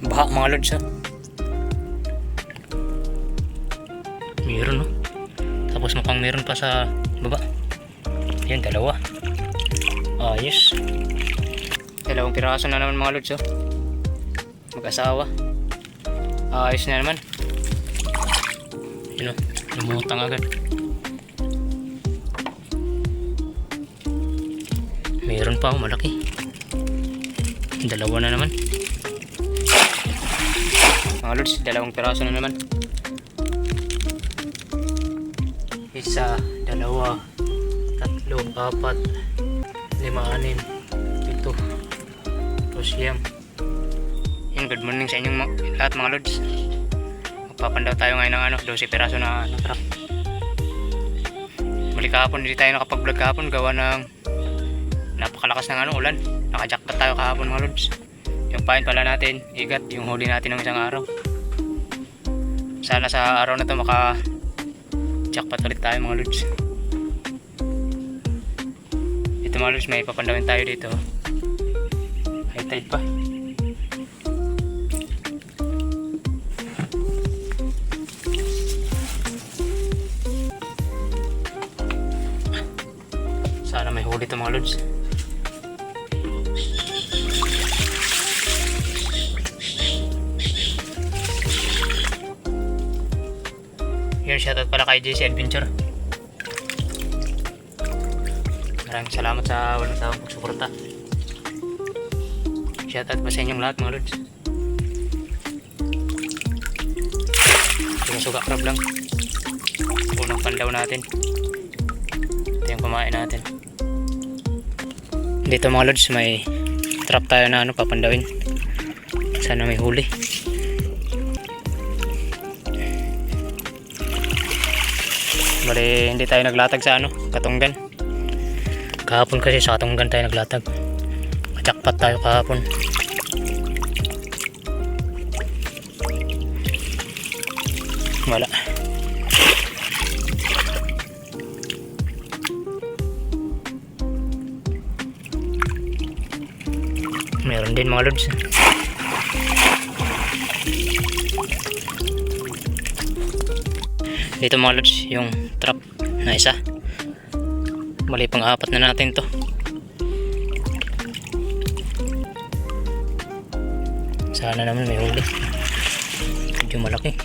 Baha mga lods ha. Meron no. Tapos mukhang meron pa sa baba. Yan, dalawa. Ayos. Dalawang piraso na naman mga lods oh. Mag-asawa. Ayos na naman. Yun o, lumutang agad. Meron pa oh, malaki. Dalawa na naman. Mga lods, dalawang piraso na naman. Isa, dalawa, tatlo, apat, lima, anim, pito, siyam. Yan, good morning sa inyong lahat mga lods. Magpapandaw tayo ngayon ng 12 piraso na trap. Muli kahapon, hindi tayo nakapag-vlog kahapon gawa ng napakalakas ng ulan. Naka-jackpot tayo kahapon mga lods. Yung pain pala natin, igat, yung huli natin ng isang araw. Sana sa araw na to maka-jackpot ulit tayo mga lods. Ito mga lods, may papandawin tayo dito. High tide pa. Sana may huli ito mga lods. Yun, shoutout pala kay JC Adventure. Maraming salamat sa walang sawang pagsuporta. Shoutout pa sa inyong lahat mga lods. Yung suga crab lang. Unang pandaw natin. Ito yung kumain natin. Dito mga lods, may trap tayo na papandawin. Sana may huli. Bali, hindi tayo naglatag sa Katunggan. Kahapon kasi sa Katunggan tayo naglatag. Jackpot tayo kahapon. Wala. Meron din mga lods. Dito mga lods, yung trap na isa. Mali pang apat na natin to. Sana naman may huli. Medyo malaki.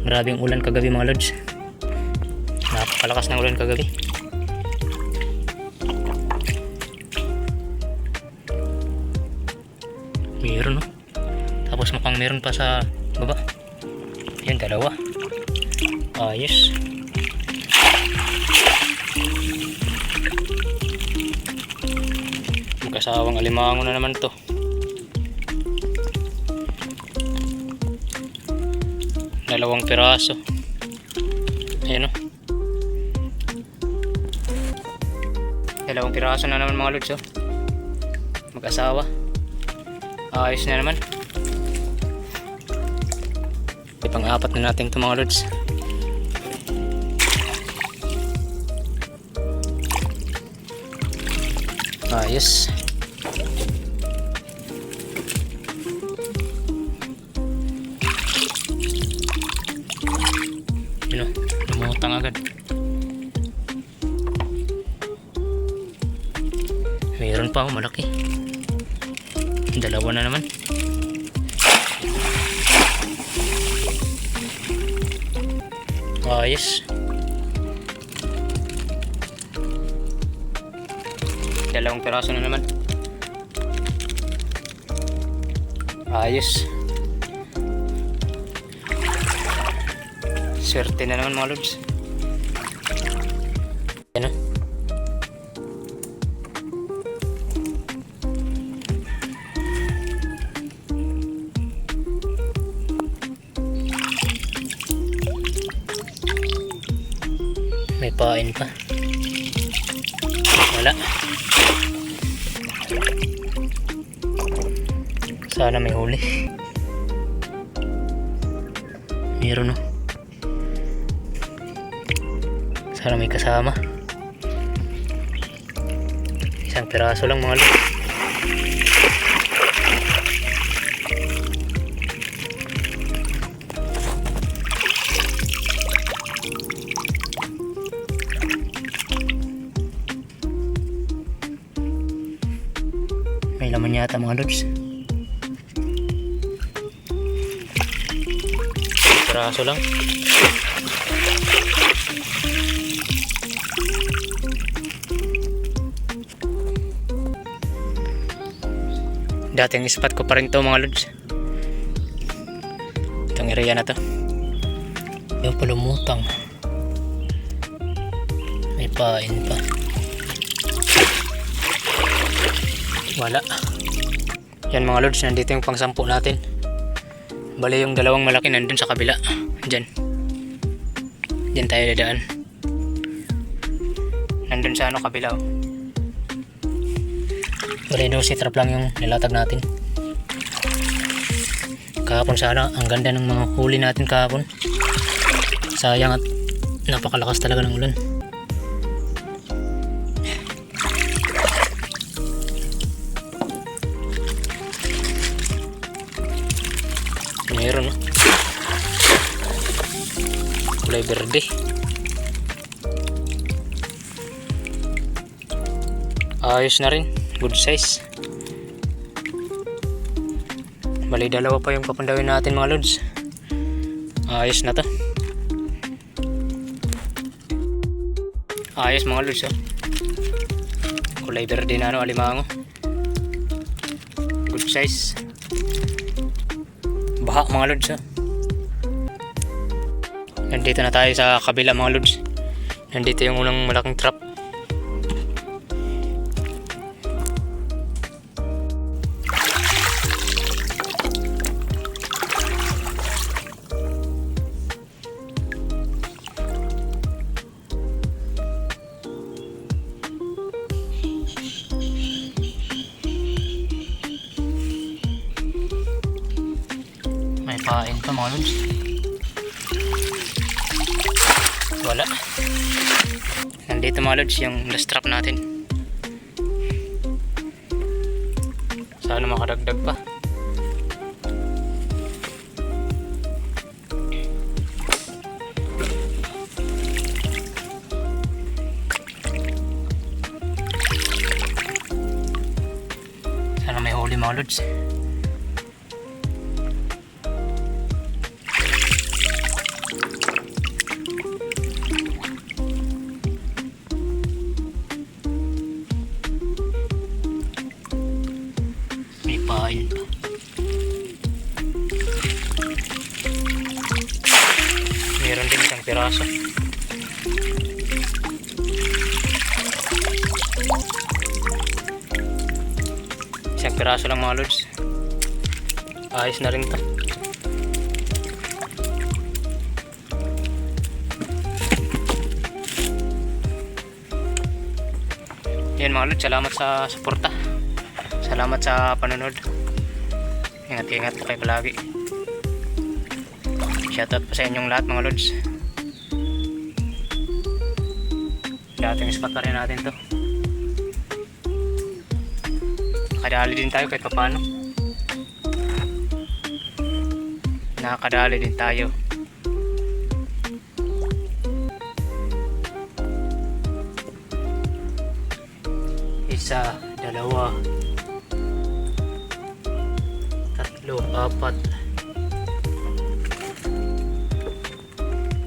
Grabing ulan kagabi mga lods. Napakalakas ng ulan kagabi. Meron no. Tapos mukhang meron pa sa baba. Yan, dalawa. Ayos. Mag-asawang alimango na naman to. Dalawang piraso. Ayan o. Dalawang piraso na naman mga lods oh. Mag-asawa. Ayos na naman. Pang-apat na natin ito mga lods. Ayos. Yun o, lumutang agad. Mayroon pa malaki. Dalawa na naman. Ayos. Dalawang piraso na naman. Ayos. Swerte na naman mga lods. Ayan o. May pain pa. Wala. Sana may huli. Meron no. Sana may kasama. Isang piraso lang mga lods. yata mga lods. Piraso lang. Dating spot ko pa rin to mga lods. Itong area na to. Yung palumutang. May pain pa. Wala. Yan mga lods, nandito yung pang-sampu natin. Bali yung dalawang malaki nandun sa kabila. Diyan. Diyan tayo dadaan. Nandun sa kabila. Bali daw si trap lang yung nilatag natin. Kahapon sana, ang ganda ng mga huli natin kahapon. Sayang at napakalakas talaga ng ulan. Meron, no? Kulay berde. Ayos na rin. Good size. Bali dalawa pa yung papandawin natin mga lods. Ayos na to. Ayos mga lods, oh. Kulay berde na, alimango. Good size. Baha mga lods, oh. Nandito na tayo sa kabila mga lods. Nandito yung unang malaking trap. May pain pa mga lods. Wala. Nandito mga lods yung last trap natin. Sana makadagdag pa. Sana may huli mga lods. Pain pa. Meron din isang piraso. Isang piraso lang mga lods. Ayos na rin to. Yan mga lods, salamat sa suporta. Salamat sa panonood. Ingat-ingat po kayo palagi. Shoutout po sa inyong lahat mga lods. Dating spot pa rin natin to. Nakadali din tayo kahit paano. Nakakadali din tayo. Isa, dalawa, tatlo, apat,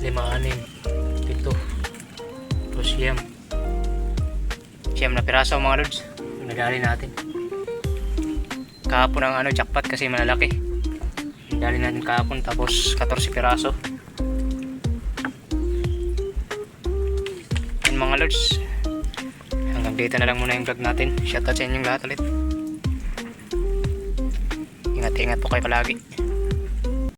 lima, anim, pito, siyam. Siyam na piraso mga lods. Nadali natin. Kahapon ang jackpot kasi malalaki. Nadali natin kahapon tapos 14 piraso. Yan mga lods. Hanggang dito na lang muna yung vlog natin. Shoutout sa inyong lahat ulit. Ingat-ingat po kayo palagi.